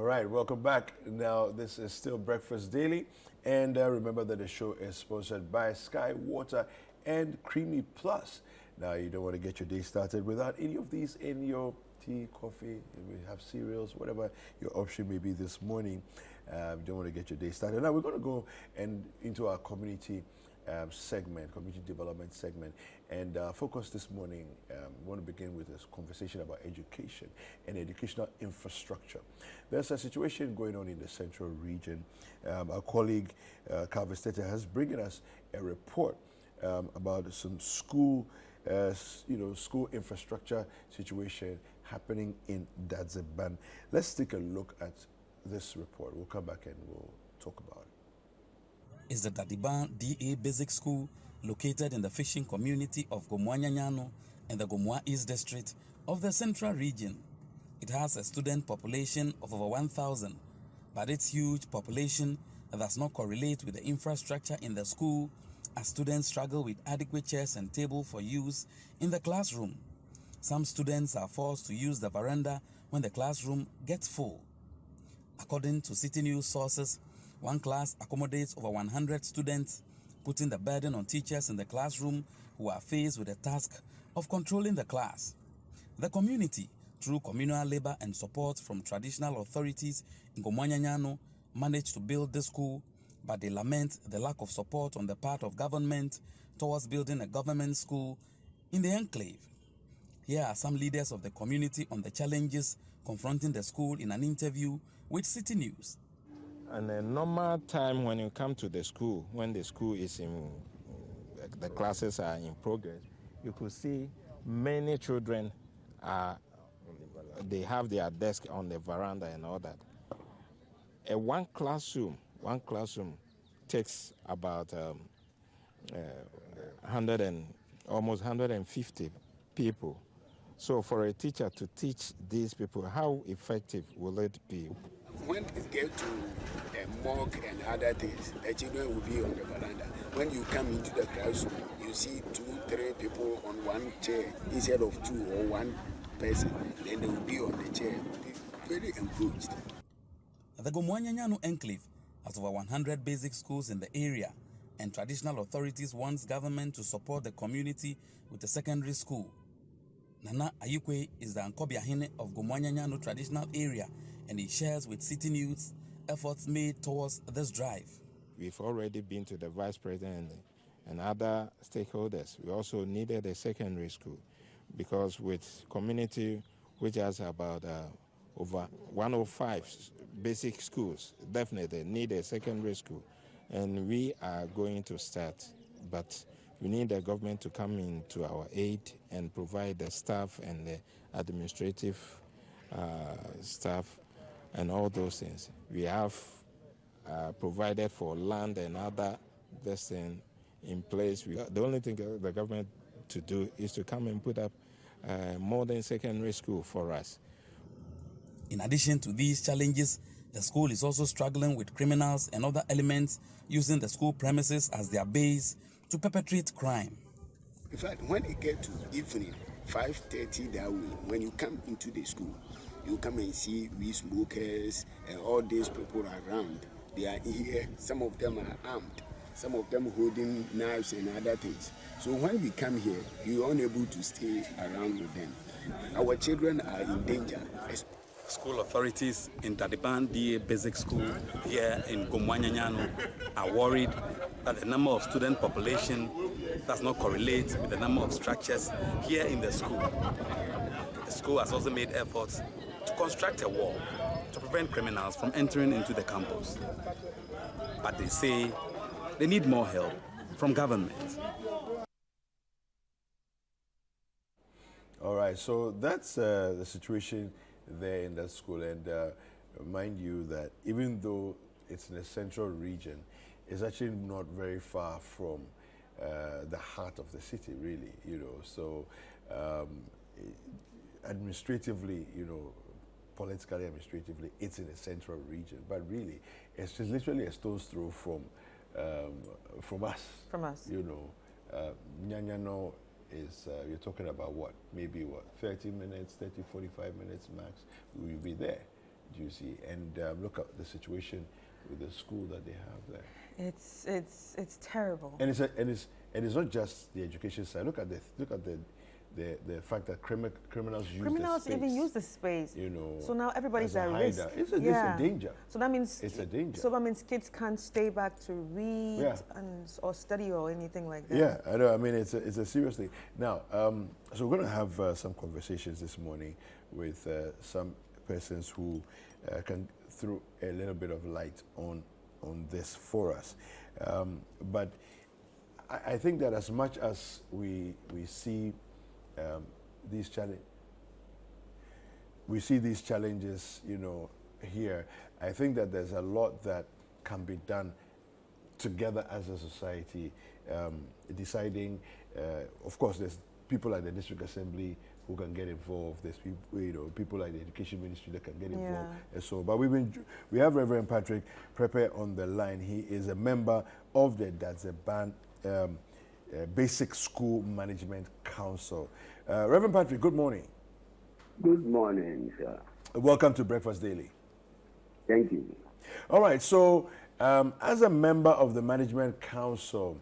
right, welcome back. Now, this is still Breakfast Daily, and remember that the show is sponsored by Sky Water and Creamy Plus. Now, you don't want to get your day started without any of these in your tea, coffee, we have cereals, whatever your option may be this morning. You don't want to get your day started. Now, we're going to go into our community segment, community development segment, and focus this morning. We want to begin with this conversation about education and educational infrastructure. There's a situation going on in the central region. Our colleague Calvin Stetter has bringing us a report about some school, school infrastructure situation happening in Dadzeban. Let's take a look at this report. We'll come back and we'll talk about it. Is the Dadzeban D Basic School located in the fishing community of Gomwanyanyano in the Gomwa East District of the Central Region. It has a student population of over 1,000, but its huge population does not correlate with the infrastructure in the school as students struggle with adequate chairs and tables for use in the classroom. Some students are forced to use the veranda when the classroom gets full. According to Citi News sources, one class accommodates over 100 students, putting the burden on teachers in the classroom who are faced with the task of controlling the class. The community, through communal labor and support from traditional authorities in Gomwanyanyano, managed to build the school, but they lament the lack of support on the part of government towards building a government school in the enclave. Here are some leaders of the community on the challenges confronting the school in an interview with Citi News. And a normal time when you come to the school, when the school is in, the classes are in progress, you could see many children they have their desk on the veranda and all that. One classroom takes about 100 and almost 150 people. So for a teacher to teach these people, how effective will it be? When it gets to a mug and other things, the children will be on the veranda. When you come into the classroom, you see 2, 3 people on one chair instead of 2 or 1 person. Then they will be on the chair. It's very encroached. The Gomwanyanyano enclave has over 100 basic schools in the area, and traditional authorities wants government to support the community with a secondary school. Nana Ayukwe is the Ankobiahene of Gomwanyanyano traditional area, and he shares with Citi News efforts made towards this drive. We've already been to the vice president and other stakeholders. We also needed a secondary school because with community which has about over 105 basic schools, definitely need a secondary school. And we are going to start, but we need the government to come into our aid and provide the staff and the administrative staff and all those things. We have provided for land and other this thing in place. The only thing the government to do is to come and put up a modern secondary school for us. In addition to these challenges, the school is also struggling with criminals and other elements using the school premises as their base to perpetrate crime. In fact, when it gets to evening, 5:30 that way, when you come into the school, you come and see we smokers and all these people around. They are here. Some of them are armed. Some of them holding knives and other things. So when we come here, you are unable to stay around with them. Our children are in danger. School authorities in Dadzeban D Basic School here in Gomwanyanyano are worried that the number of student population does not correlate with the number of structures here in the school. The school has also made efforts to construct a wall to prevent criminals from entering into the campus. But they say they need more help from government. All right, so that's the situation there in that school, and mind you that even though it's in the central region, it's actually not very far from the heart of the city, really, so administratively, politically, administratively, it's in the central region, but really, it's just literally a stone's throw from us. From us. Nyanyano is, you're talking about what? Maybe what? 30 minutes, 30, 45 minutes max. We'll be there. do you see? And look at the situation with the school that they have there. It's terrible. And it's not just the education side. Look at the fact that criminals use the space. Even use the space. You know. So now everybody's at risk. It's a danger. So that means it's a danger. So that means kids can't stay back to read or study or anything like that. Yeah, I know. I mean, it's a serious thing. Now, so we're going to have some conversations this morning with some persons who can throw a little bit of light on this for us. But I think that as much as we see these challenges, you know, here, I think that there's a lot that can be done together as a society, deciding, of course, there's people like the District Assembly who can get involved. There's people, you know, people like the Education Ministry that can get involved. And so, but we have Reverend Patrick Prepe on the line. He is a member of the Dadzeban Basic School Management Council. Reverend Patrick, good morning. Good morning, sir. Welcome to Breakfast Daily. Thank you. All right, so as a member of the Management Council,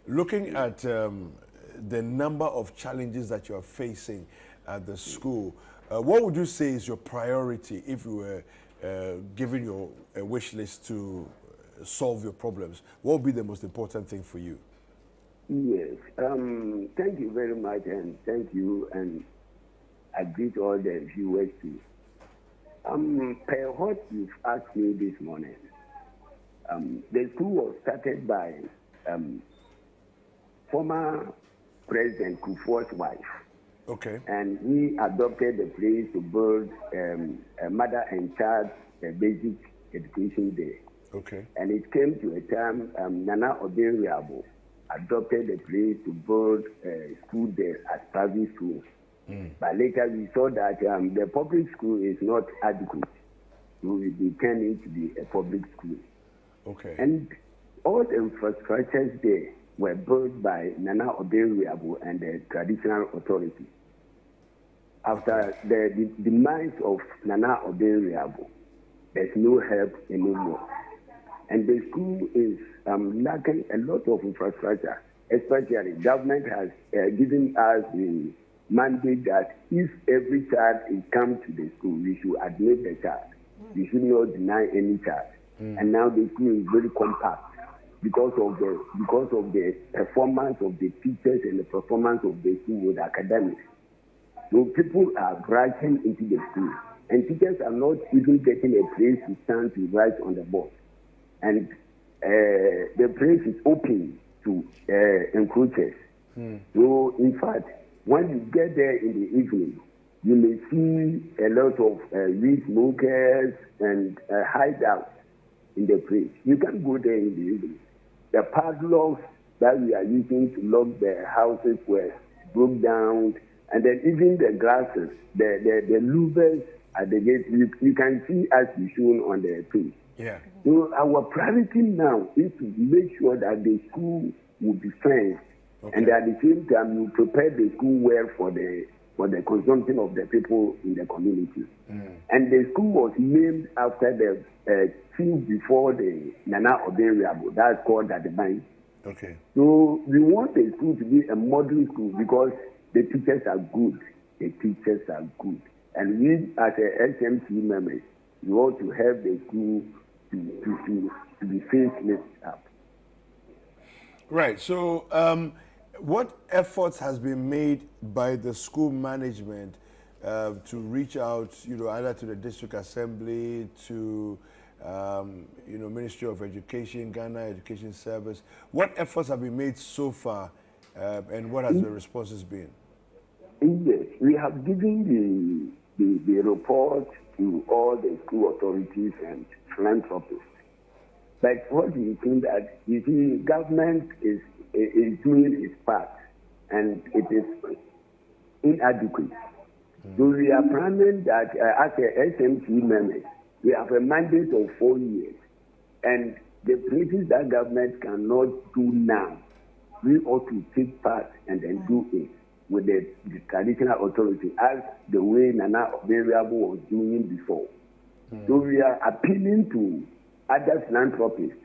looking at the number of challenges that you're facing at the school, what would you say is your priority if you were given your wish list to solve your problems? What would be the most important thing for you? Yes, thank you very much, and thank you, and I greet all the viewers too. Per what you've asked me this morning, the school was started by former President Kufuor's wife. Okay. And he adopted the place to build a mother and child basic education there. Okay. And it came to a time Nana Obenriabo adopted the place to build a school there as private school. But later we saw that the public school is not adequate. So we turned it to be a public school. Okay. And all the infrastructures there were built by Nana Obenriabo and the traditional authority. After the demise of Nana Obenriabo, there's no help anymore. And the school is lacking a lot of infrastructure, especially government has given us the mandate that if every child is come to the school, we should admit the child. We should not deny any child. And now the school is very compact because of the performance of the teachers and the performance of the school with academics. So people are rushing into the school, and teachers are not even getting a place to stand to write on the board. And the place is open to encroachers. So in fact, when you get there in the evening, you may see a lot of weed smokers and hideouts in the place. You can go there in the evening. The padlocks that we are using to lock the houses were broke down, and then even the glasses, the louvers at the gate, you can see as you shown on the page. Yeah. So our priority now is to make sure that the school will be fenced, and at the same time you prepare the school well for the consumption of the people in the community. And the school was named after the chief before the Nana Obenriabo. That's called Dadzeban. Okay. So we want the school to be a model school because the teachers are good. The teachers are good. And we as a SMC members, we want to help the school to be faceless up. Right. So what efforts has been made by the school management to reach out, you know, either to the District Assembly, to Ministry of Education, Ghana Education Service? What efforts have been made so far, and what has the responses been? Yes, we have given the report to all the school authorities and philanthropists. But what we think that, you see, government is doing its part, and it is inadequate. So we are planning that as a SMC members, we have a mandate of 4 years, and the places that government cannot do now, we ought to take part and then do it with the traditional authority as the way Nana Obenriabo was doing before. So we are appealing to other philanthropists,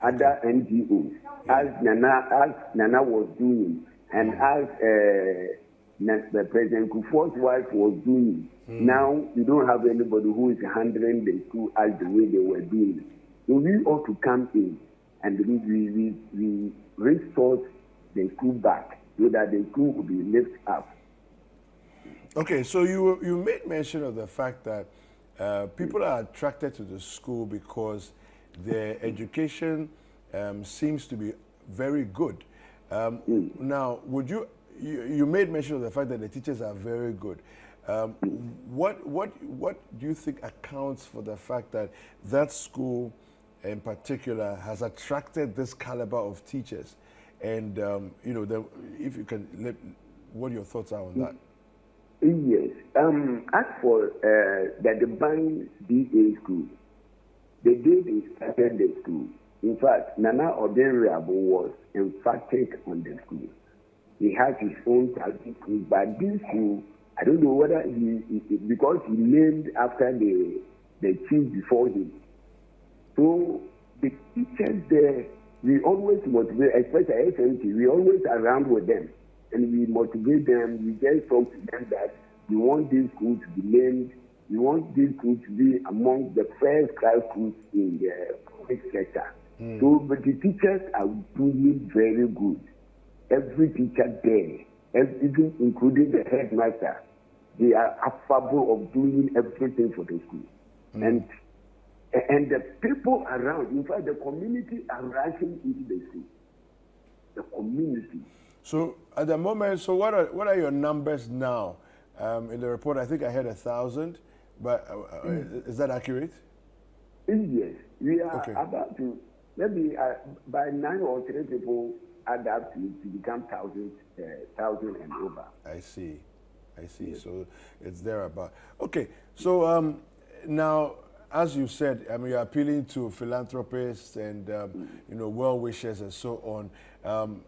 other NGOs, as Nana was doing, and as the President Kufuor's wife was doing. Now we don't have anybody who is handling the school as the way they were doing it. So we ought to come in and we restore the school back so that the school will be lifted up. Okay, so you made mention of the fact that people are attracted to the school because their education seems to be very good. Now, would you made mention of the fact that the teachers are very good. What do you think accounts for the fact that that school in particular has attracted this caliber of teachers? And if you can, what your thoughts are on that? Yes. As for the Dadzeban D school, the day they started the school, in fact, Nana Odenriabo was emphatic on the school. He has his own private school, but this school, I don't know whether because he named after the chief before him. So the teachers there, we always motivate, especially SMT, we always around with them. And we motivate them, we just talk to them that we want this school to be named, we want this school to be among the first class schools in the public sector. So, but the teachers are doing very good. Every teacher there, even including the headmaster, they are affable of doing everything for the school. And the people around, in fact, the community are rushing into the school. The community. So at the moment, so what are your numbers now? In the report, I think I had 1,000, but is that accurate? Yes, we are about to, maybe by 9 or 10 people add up to become 1,000 and over. I see. Yes. So it's there about. Okay, so now, as you said, I mean, you're appealing to philanthropists and well-wishers and so on.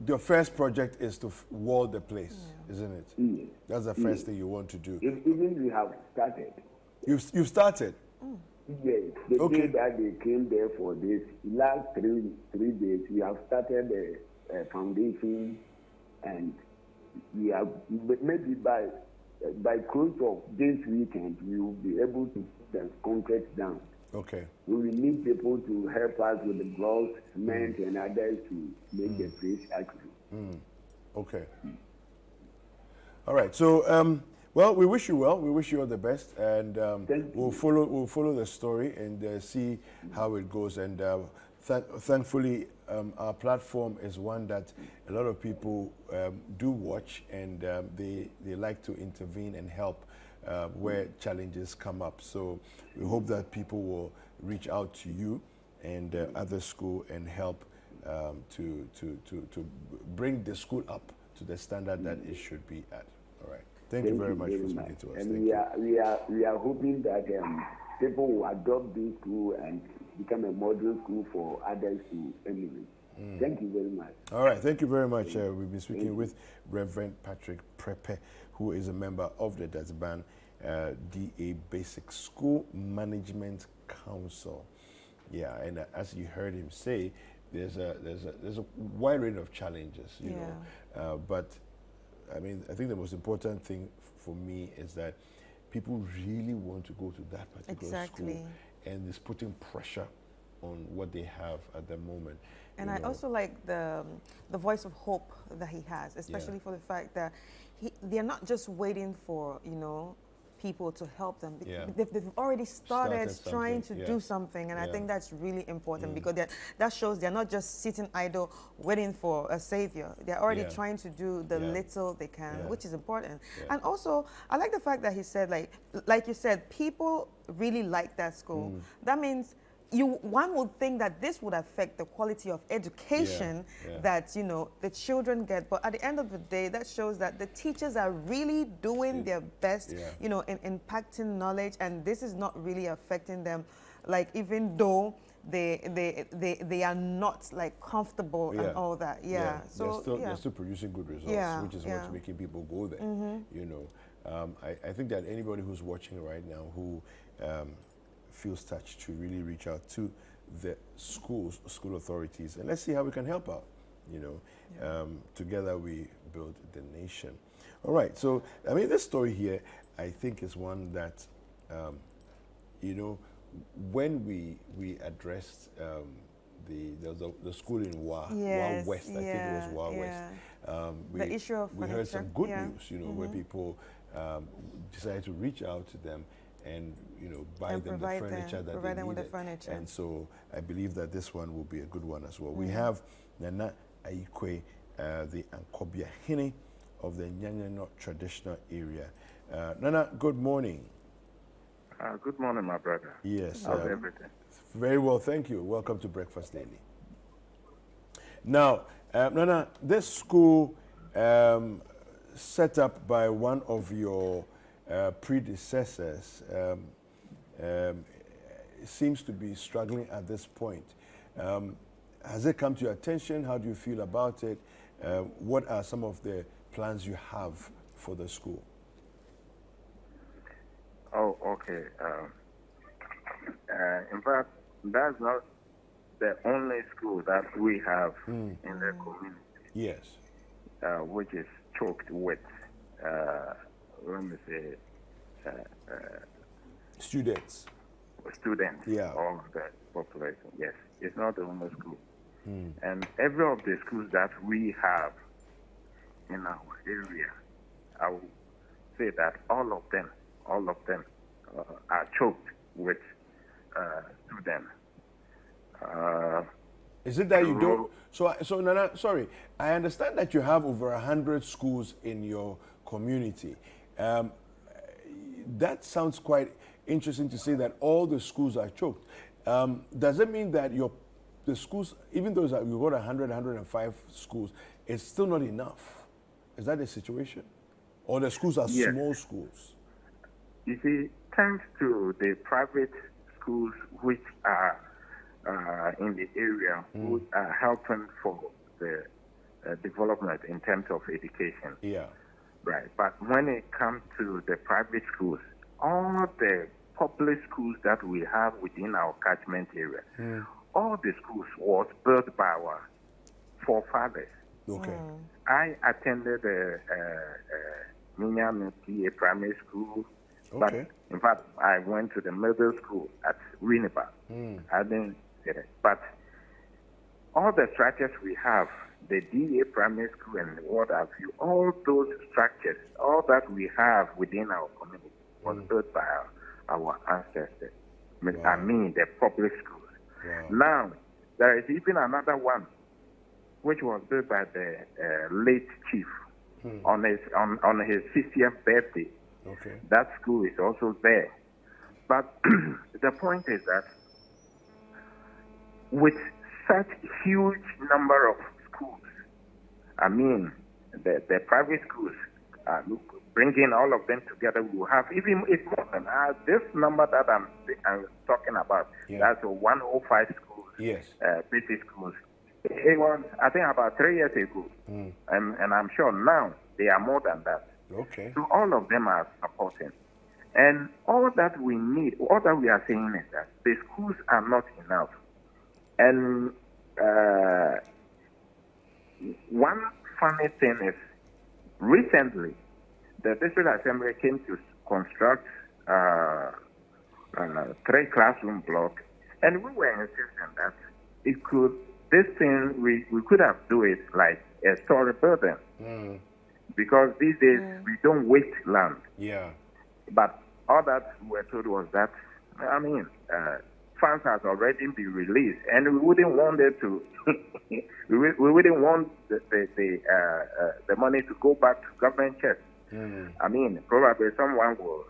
Your first project is to wall the place, isn't it? Yes. That's the first thing you want to do. Even we have started. You've started? Yes. The day that they came there for this, last three days, we have started the foundation, and we have, maybe by close of this weekend, we will be able to put the concrete down. Okay. We will need people to help us with the gloves, cement, and others to make the place accurate. Okay. All right. So, well, we wish you well. We wish you all the best, and we'll follow the story and see how it goes. And thankfully, our platform is one that a lot of people do watch, and they like to intervene and help where challenges come up. So we hope that people will reach out to you and other school and help to bring the school up to the standard that it should be at. All right. Thank you very much for speaking to us. And we are hoping that people will adopt this school and become a model school for others to emulate. Thank you very much. All right, thank you very much. We've been speaking with Reverend Patrick Prepe, who is a member of the Dadzeban DA Basic School Management Council. Yeah, and as you heard him say, there's a wide range of challenges, you know. But I mean, I think the most important thing for me is that people really want to go to that particular school, and it's putting pressure on what they have at the moment. And I also like the voice of hope that he has, especially for the fact that they're not just waiting for, people to help them. They've already started trying to do something, and I think that's really important because that shows they're not just sitting idle waiting for a savior. They're already trying to do the little they can, which is important. And also, I like the fact that he said, like you said, people really like that school. That means one would think that this would affect the quality of education that the children get, but at the end of the day, that shows that the teachers are really doing their best, in impacting knowledge, and this is not really affecting them. Like, even though they are not like comfortable and all that, so they're still producing good results, which is what's making people go there, I think that anybody who's watching right now who feels touched to really reach out to the school authorities, and let's see how we can help out. Together we build the nation. All right, so I mean, this story here, I think, is one that, when we addressed the school in Wa West, I think it was Wa West. The issue of we heard some good news, where Mm-hmm. people decided to reach out to them and buy them the furniture that they needed. With the furniture. And so I believe that this one will be a good one as well. We have Nana Aikwe, the Ankobia Hine of the Nyanyano traditional area. Nana, good morning. Good morning, my brother. Yes. How's everything? Very well, thank you. Welcome to Breakfast Daily. Now, Nana, this school set up by one of your predecessors seems to be struggling at this point. Has it come to your attention? How do you feel about it? What are some of the plans you have for the school? Oh, okay. In fact, that's not the only school that we have in the community. Yes. Which is choked with, let me say, students. Students Yeah. of the population. Yes, it's not the only school. And every of the schools that we have in our area, I would say that all of them are choked with students. Is it that you don't? So Nana, sorry, I understand that you have over 100 schools in your community. That sounds quite interesting to say that all the schools are choked. Does it mean that the schools, even though you've got 100, 105 schools, it's still not enough? Is that the situation? Or the schools are small schools? You see, thanks to the private schools which are in the area, who are helping for the development in terms of education. Yeah. Right. But when it comes to the private schools, all the public schools that we have within our catchment area, all the schools was built by our forefathers. Okay. I attended Minya PA primary school, but in fact, I went to the middle school at Winneba. I didn't get it. But all the structures we have, the DA primary school and what have you, all those structures, all that we have within our community was built by our ancestors. I mean, the public schools. Now, there is even another one which was built by the late chief on his 60th birthday. Okay. That school is also there. But the point is that with such huge number of schools, I mean, the private schools, bringing all of them together, we will have even if more than this number that I'm talking about. That's 105 schools, basic schools. It was, I think, about 3 years ago, and I'm sure now they are more than that. Okay. So all of them are supporting. And all that we need, all that we are saying is that the schools are not enough. And one funny thing is, recently, the district assembly came to construct 3 classroom blocks, and we were insisting that we could have do it like a story building. Because these days we don't waste land. Yeah. But all that we were told was that, I mean, funds has already been released, and we wouldn't want it to. we wouldn't want the money to go back to government checks. I mean, probably someone will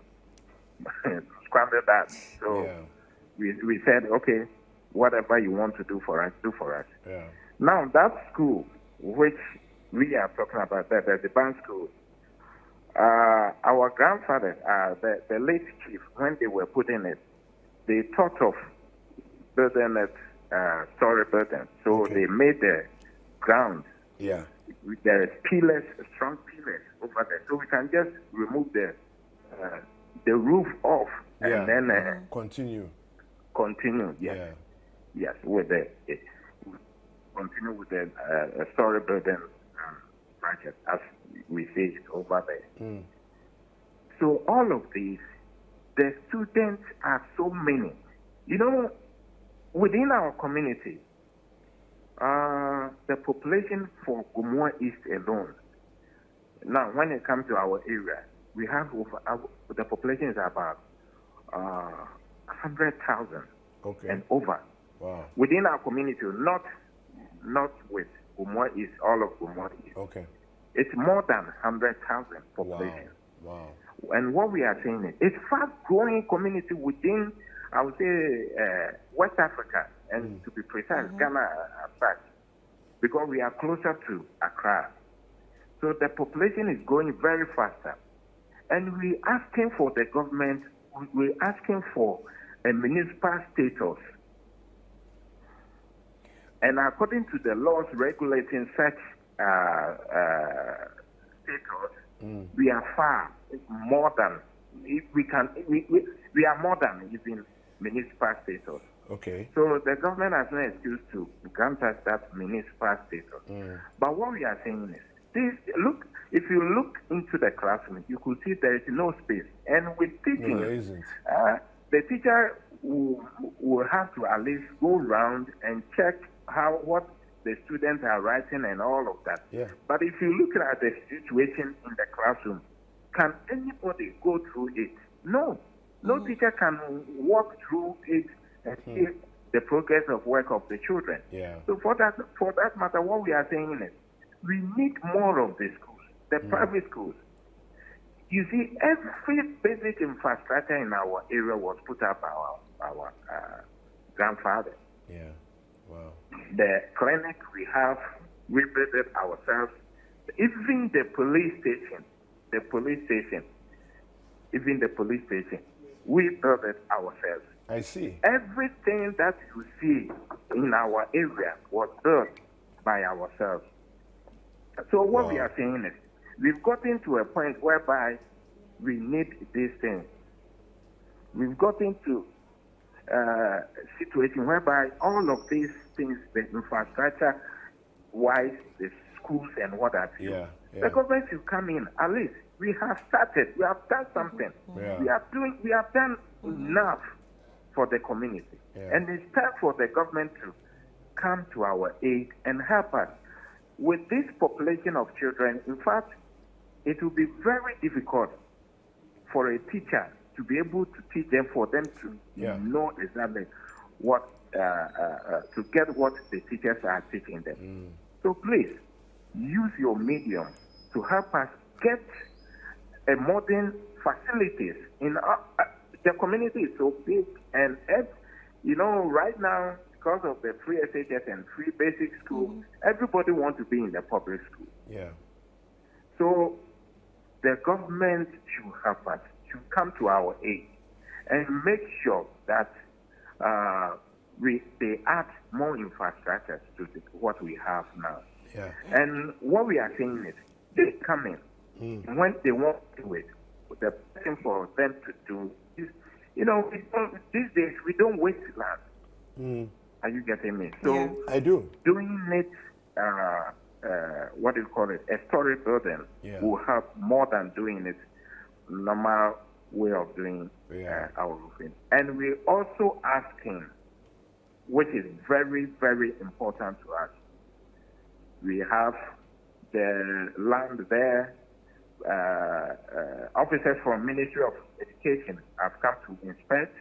squander that. So we said, okay, whatever you want to do for us, do for us. Yeah. Now that school, which we are talking about, the Dadzeban school, our grandfathers, the late chief, when they were putting it, they thought of building it story building. So they made the ground. Yeah. There is pillars, strong pillars over there. So we can just remove the the roof off and then continue. Yes, yes, with the continue with the story building project as we say it over there. So all of these, the students are so many. You know, within our community, the population for Gomoa East alone. Now, when it comes to our area, we have the population is about 100,000 and over. Wow. Within our community, not with Gomoa East, all of Gomoa East. Okay. It's more than 100,000 population. Wow. And what we are saying is, it's fast-growing community within, I would say, West Africa, and to be precise, Ghana as such, because we are closer to Accra. So the population is growing very faster. And we're asking for the government, we're asking for a municipal status. And according to the laws regulating such status, we are far more than, we are more than even municipal status. Okay. So the government has no excuse to grant us that municipal status. But what we are saying is, if you look into the classroom, you could see there is no space. And with teaching, there isn't. The teacher will have to at least go around and check what the students are writing and all of that. Yeah. But if you look at the situation in the classroom, can anybody go through it? No. No teacher can walk through it and see the progress of work of the children. Yeah. So for that matter, what we are saying is, we need more of the schools, the private schools. You see, every basic infrastructure in our area was put up by our grandfather. Yeah. Wow. The clinic we have, we built it ourselves. Even the police station, we built it ourselves. I see. Everything that you see in our area was built by ourselves. So what we are saying is, we've gotten to a point whereby we need these things. We've gotten to a situation whereby all of these things, the infrastructure-wise, the schools and what have you, the government should come in. At least we have started. We have done something. We have done enough for the community. And it's time for the government to come to our aid and help us. With this population of children, in fact, it will be very difficult for a teacher to be able to teach them, for them to know exactly what, to get what the teachers are teaching them. So please, use your medium to help us get a modern facilities. The community is so big, and right now, because of the free SHS and free basic school, everybody wants to be in the public school. Yeah. So the government should help us, should come to our aid, and make sure that they add more infrastructure to what we have now. Yeah. And what we are saying is, they come in when they want to do it. The thing for them to do is, these days we don't waste land. Are you getting me? So I do. Doing it, what do you call it, a story building will help more than doing it normal way of doing our roofing. And we're also asking, which is very, very important to us, we have the land there. Officers from Ministry of Education have come to inspect,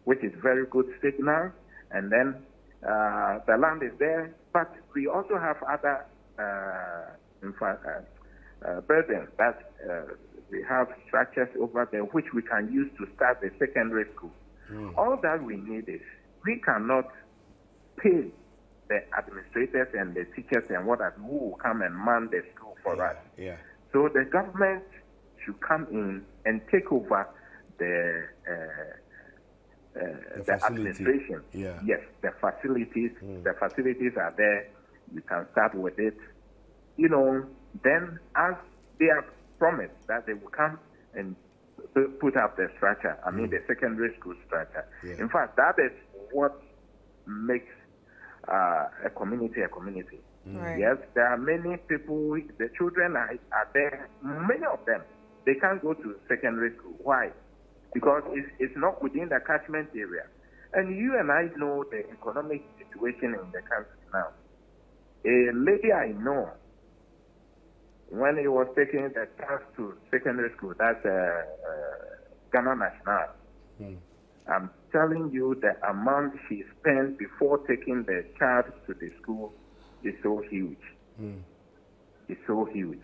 which is very good signal. And then the land is there, but we also have other buildings that we have structures over there which we can use to start the secondary school. All that we need is, we cannot pay the administrators and the teachers and who will come and man the school for us. Yeah. So the government should come in and take over the administration. Yes, the facilities. The facilities are there. You can start with it. Then as they have promised that they will come and put up the structure. I mean, the secondary school structure. Yeah. In fact, that is what makes a community a community. Right. Yes, there are many people, the children are there, many of them, they can't go to secondary school. Why? Because it's not within the catchment area. And you and I know the economic situation in the country now. A lady I know, when he was taking the class to secondary school, that's Ghana National, I'm telling you the amount she spent before taking the child to the school is so huge. It's so huge.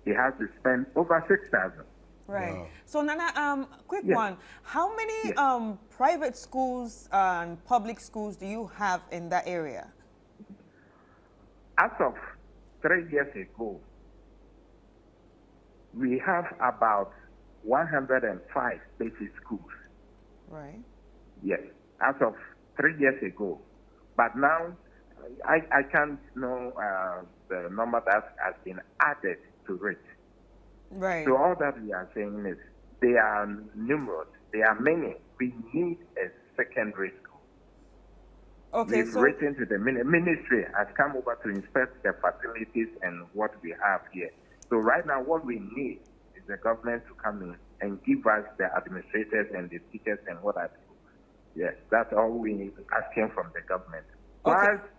He has to spend over 6,000. Right. Wow. So Nana, quick Yes. one. How many Yes. private schools and public schools do you have in that area? As of 3 years ago, we have about 105 basic schools. Right. Yes, as of 3 years ago. But now, I can't know the number that has been added to it. Right. So all that we are saying is they are numerous. They are many. We need a secondary school. Okay. We've So written to the ministry, has come over to inspect the facilities and what we have here. So right now, what we need is the government to come in and give us the administrators and the teachers and what have you. Yes, that's all we need asking from the government. Okay. But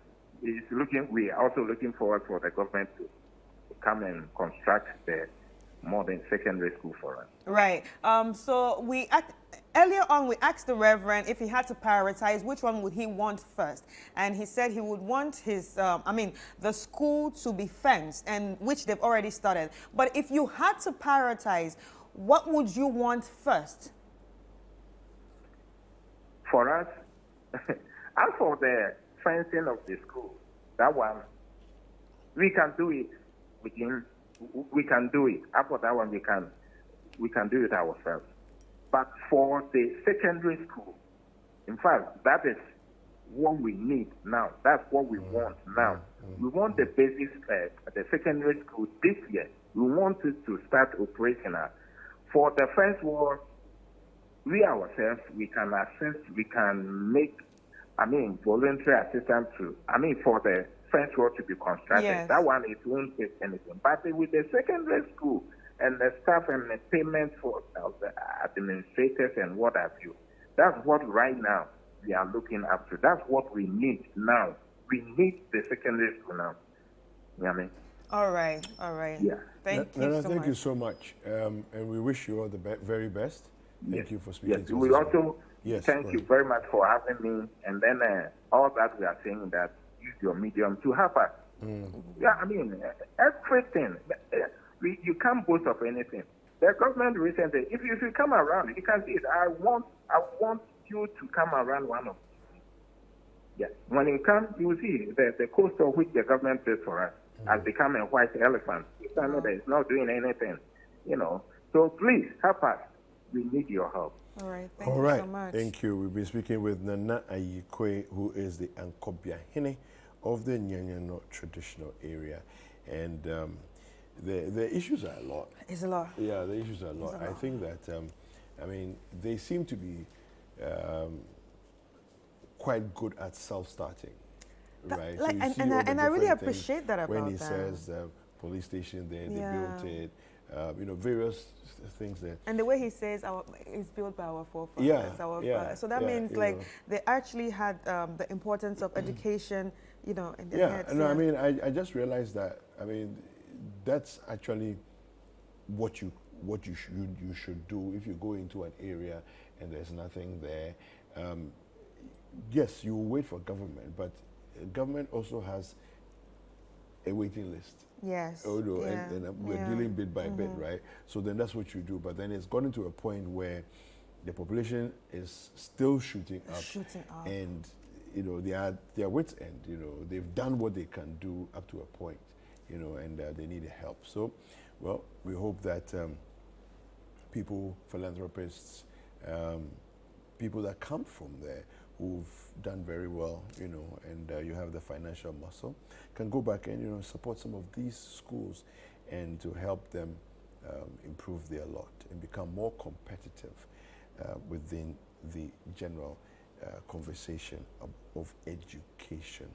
we are also looking forward for the government to come and construct the modern secondary school for us. right. So earlier on we asked the Reverend if he had to prioritize which one would he want first, and he said he would want his, the school to be fenced, and which they've already started. But if you had to prioritize, what would you want first? For us, as for the fencing of the school, that one, we can do it we can do it. After that one, we can do it ourselves. But for the secondary school, in fact, that is what we need now. That's what we want now. We want the basic, the secondary school this year. We want it to start operational. For the first wall, we ourselves, we can assist, we can make, voluntary assistance for the first wall to be constructed. Yes. That one, it won't take anything. But with the secondary school and the staff and the payment for the administrators and what have you, that's what right now we are looking up to. That's what we need now. We need the secondary school now. You know what I mean? All right. All right. Yeah. Thank you Nana, so thank much. you so much. And we wish you all the very best. Thank you for speaking Yes, to us. we this also morning. Yes, thank go you ahead. very much for having me. And then all that we are saying that use your medium to help us. Yeah, everything. You can't boast of anything. The government recently, if you come around, you can see it. I want you to come around one of these. Yeah. When you come, you will see the coast of which the government pays for us has become a white elephant. Canada is not doing anything, So please help us. We need your help. All right. Thank All you right. so much. Thank you. We've been speaking with Nana Ayikwe, who is the Ankobia Hine of the Nyanyano traditional area. And the issues are a lot. It's a lot. Yeah, the issues are a lot. It's a I lot. think that, they seem to be quite good at self-starting, right? like, you and- see and all I- the and I really different appreciate that when about he them. says police station there, Yeah. they built it, various things there. And the way he says it's built by our forefathers. Yeah, So that yeah, means you like know. they actually had the importance of education, in their Yeah, heads. no, I just realized that. That's actually what you should do if you go into an area and there's nothing there. Yes, you wait for government, but government also has a waiting list. Yes. Oh no, Yeah. and we're Yeah. dealing bit by bit, right? So then that's what you do. But then it's gotten to a point where the population is still shooting up, and they are wits end. They've done what they can do up to a point, and they need help. So, well, we hope that people, philanthropists, people that come from there who've done very well, and you have the financial muscle, can go back and support some of these schools and to help them improve their lot and become more competitive within the general conversation of education.